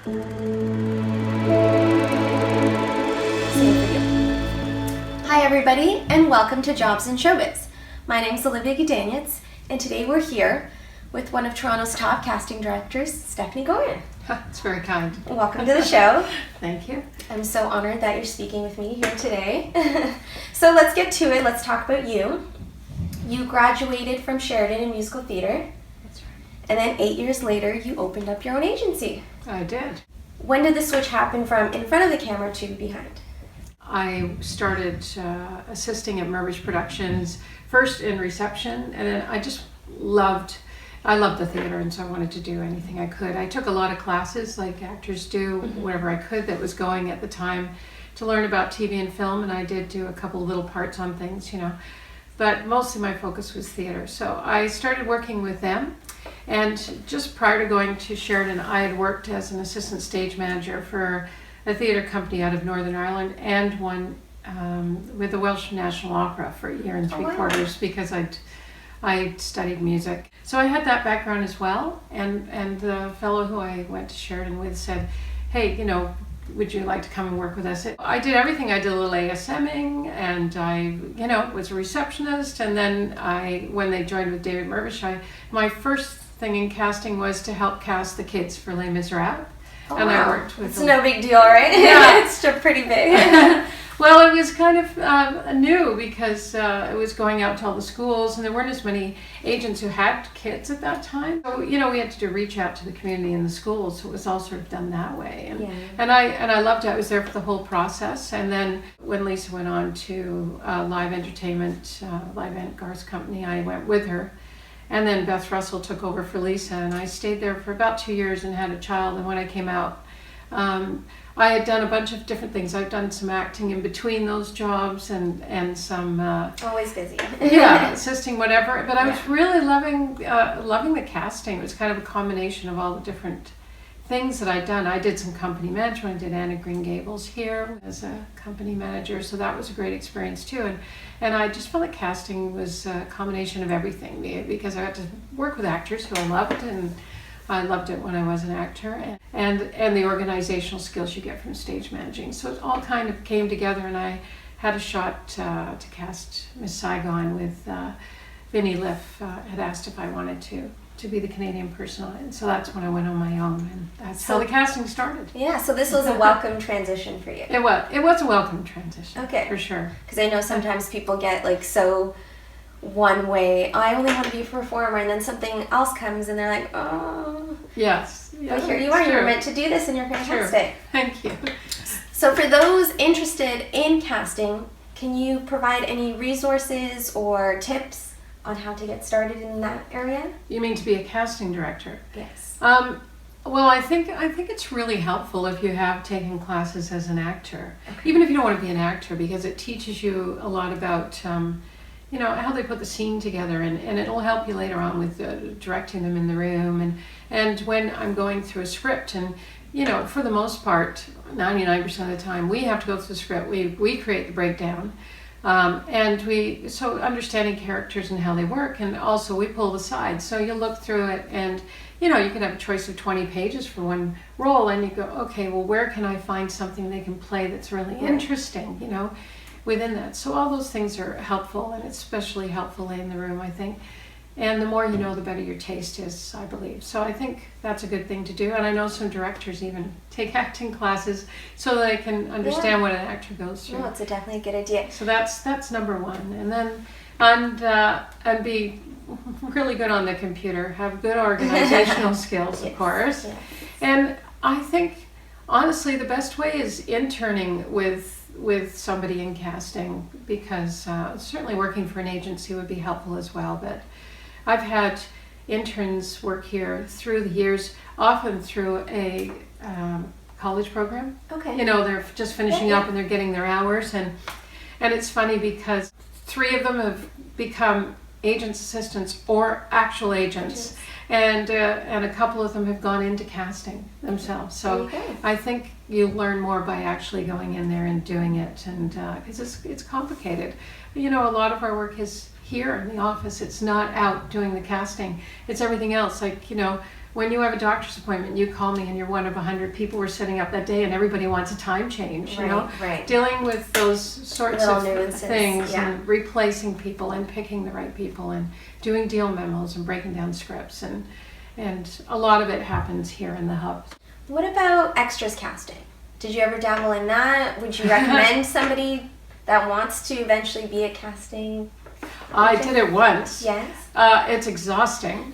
Hi everybody, and welcome to Jobs in Showbiz. My name is Olivia Gudaniec, and today we're here with one of Toronto's top casting directors, Stephanie Gorin. That's very kind. Welcome to the show. Thank you. I'm so honored that you're speaking with me here today. So let's get to it. Let's talk about you. You graduated from Sheridan in musical theater. That's right. And then 8 years later, you opened up your own agency. I did. When did the switch happen from in front of the camera to behind? I started assisting at Mervish Productions, first in reception, and then I loved the theater, and so I wanted to do anything I could. I took a lot of classes like actors do, whatever I could that was going at the time to learn about TV and film, and I did do a couple of little parts on things, but mostly my focus was theater. So I started working with them, and just prior to going to Sheridan, I had worked as an assistant stage manager for a theatre company out of Northern Ireland, and one with the Welsh National Opera for a year and three quarters because I'd studied music. So I had that background as well, and the fellow who I went to Sheridan with said, hey, would you like to come and work with us? I did everything. I did a little ASMing, and I, was a receptionist, and then when they joined with David Mervish, my first thing in casting was to help cast the kids for Les Miserables. Oh, and wow. I worked with It's no big deal, right? Yeah. It's still pretty big. Well, it was kind of new because it was going out to all the schools, and there weren't as many agents who had kids at that time. So, we had to reach out to the community and the schools, so it was all sort of done that way. And I loved it. I was there for the whole process. And then when Lisa went on to Live Entertainment, Live Ent Garth's company, I went with her. And then Beth Russell took over for Lisa, and I stayed there for about 2 years and had a child. And when I came out, I had done a bunch of different things. I've done some acting in between those jobs and some... Always busy. Yeah, assisting, whatever. But I was really loving the casting. It was kind of a combination of all the different things that I'd done. I did some company management. I did Anne of Green Gables here as a company manager, so that was a great experience too. And I just felt like casting was a combination of everything because I got to work with actors who I loved, and I loved it when I was an actor, and the organizational skills you get from stage managing. So it all kind of came together, and I had a shot to cast Miss Saigon with Vinnie Liff had asked if I wanted to be the Canadian person on it. And so that's when I went on my own, and that's how the casting started. Yeah, so this was a welcome transition for you. It was a welcome transition. Okay. For sure. Because I know sometimes people get so one way, I only want to be a performer, and then something else comes and they're like, oh. Yes. Yeah, but here you are, you're meant to do this and you're fantastic. Thank you. So for those interested in casting, can you provide any resources or tips on how to get started in that area? You mean to be a casting director? Yes. Well, I think it's really helpful if you have taken classes as an actor, even if you don't want to be an actor, because it teaches you a lot about how they put the scene together, and it'll help you later on with directing them in the room, and when I'm going through a script, and for the most part, 99% of the time, we have to go through the script. We create the breakdown. So understanding characters and how they work, and also we pull the sides. So you look through it, and you can have a choice of 20 pages for one role, and you go, okay, well, where can I find something they can play that's really interesting, within that. So all those things are helpful, and it's especially helpful in the room, I think. And the more you know, the better your taste is, I believe. So I think that's a good thing to do. And I know some directors even take acting classes so they can understand what an actor goes through. Oh, it's definitely a good idea. So that's number one. And then and be really good on the computer, have good organizational skills, of course. Yes. And I think, honestly, the best way is interning with somebody in casting, because certainly working for an agency would be helpful as well. But I've had interns work here through the years, often through a college program. Okay. They're just finishing up and they're getting their hours, and it's funny because 3 of them have become agents, assistants, or actual agents, and a couple of them have gone into casting themselves. So I think you learn more by actually going in there and doing it, and because it's complicated. A lot of our work is here in the office. It's not out doing the casting. It's everything else, like when you have a doctor's appointment, you call me and you're one of 100 people we're setting up that day, and everybody wants a time change, you know? Right. Dealing with those sorts Little of nuances, things yeah. and replacing people and picking the right people and doing deal memos and breaking down scripts, and a lot of it happens here in the hub. What about extras casting? Did you ever dabble in that? Would you recommend somebody that wants to eventually be a casting? I did it once. Yes. It's exhausting.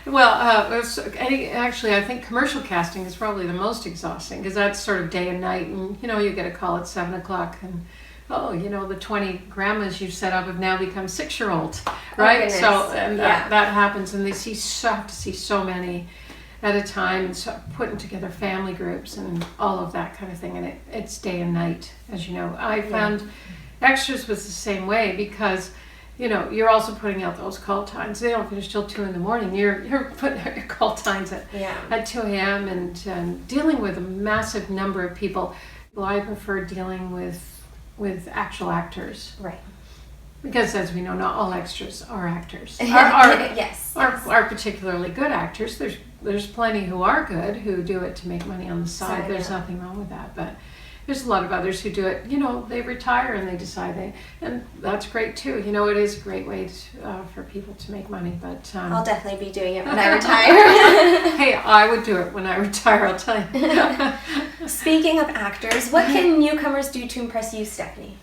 Actually, I think commercial casting is probably the most exhausting, because that's sort of day and night, and you know, you get a call at 7 o'clock, and the 20 grandmas you've set up have now become 6-year-olds, right? Oh, That happens, and they have to see so many at a time, and so putting together family groups and all of that kind of thing, and it's day and night, as you know. I found extras was the same way, because you're also putting out those call times. They don't finish till 2 in the morning. You're putting out your call times at 2 a.m. and dealing with a massive number of people. Well, I prefer dealing with actual actors. Right. Because as we know, not all extras are actors. Yes. Are particularly good actors. There's plenty who are good, who do it to make money on the side. There's nothing wrong with that. But there's a lot of others who do it, they retire and they decide and that's great too. It is a great way for people to make money, but... I'll definitely be doing it when I retire. Hey, I would do it when I retire, I'll tell you. Speaking of actors, what can newcomers do to impress you, Stephanie?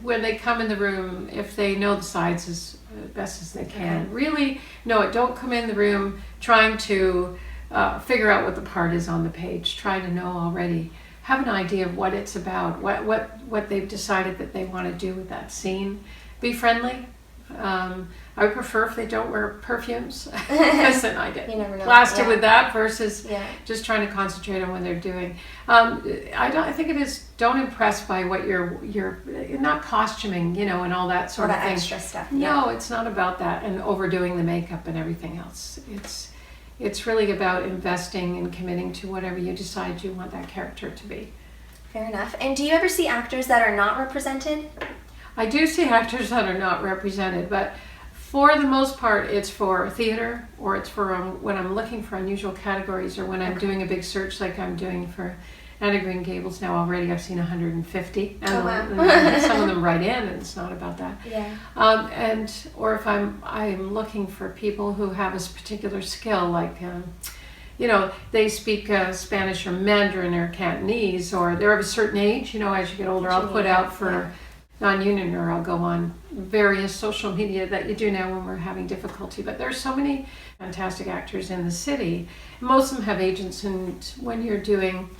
When they come in the room, if they know the sides as best as they can. Really, no, don't come in the room trying to figure out what the part is on the page. Try to know already. Have an idea of what it's about, what they've decided that they want to do with that scene. Be friendly. I would prefer if they don't wear perfumes, because then I get blasted with that versus just trying to concentrate on what they're doing. I think it is, don't impress by what you're not costuming, and all that sort of thing. Extra stuff. No, it's not about that and overdoing the makeup and everything else. It's really about investing and committing to whatever you decide you want that character to be. Fair enough. And do you ever see actors that are not represented? I do see actors that are not represented, but for the most part, it's for theater, or it's for when I'm looking for unusual categories, or when I'm doing a big search like I'm doing for Anna Green Gables now already. I've seen 150, and some of them write in, and it's not about that. Yeah. Or if I'm looking for people who have a particular skill, like they speak Spanish or Mandarin or Cantonese, or they're of a certain age. As you get older, I'll put out for non-union, or I'll go on various social media that you do now when we're having difficulty. But there's so many fantastic actors in the city. Most of them have agents, and when you're doing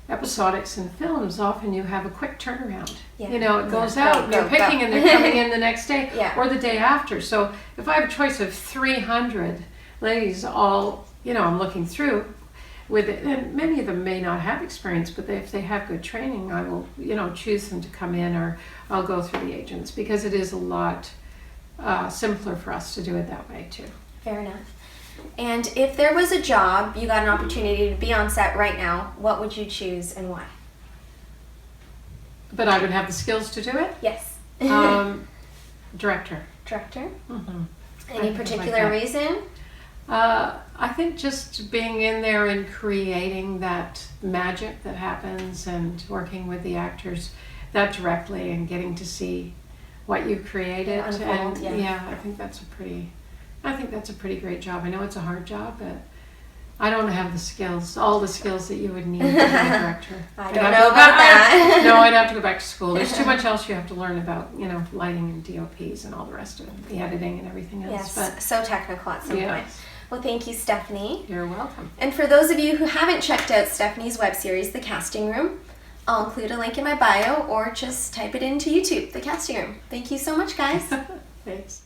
episodics in films, often you have a quick turnaround. It goes out, and they're picking, and they're coming in the next day or the day after. So if I have a choice of 300 ladies, all I'm looking through with it, and many of them may not have experience, but if they have good training, I will choose them to come in, or I'll go through the agents, because it is a lot simpler for us to do it that way too. Fair enough. And if there was a job, you got an opportunity to be on set right now, what would you choose and why? But I would have the skills to do it? Yes. Director. Director? Mm-hmm. Any particular reason? I think just being in there and creating that magic that happens, and working with the actors that directly, and getting to see what you've created. Unfold, I think that's a pretty great job. I know it's a hard job, but I don't have the skills, all the skills that you would need to be a director. I don't know about that. No, I'd have to go back to school. There's too much else you have to learn about, lighting and DOPs and all the rest of it, the editing and everything else. Yes, so technical at some point. Well, thank you, Stephanie. You're welcome. And for those of you who haven't checked out Stephanie's web series, The Casting Room, I'll include a link in my bio, or just type it into YouTube, The Casting Room. Thank you so much, guys. Thanks.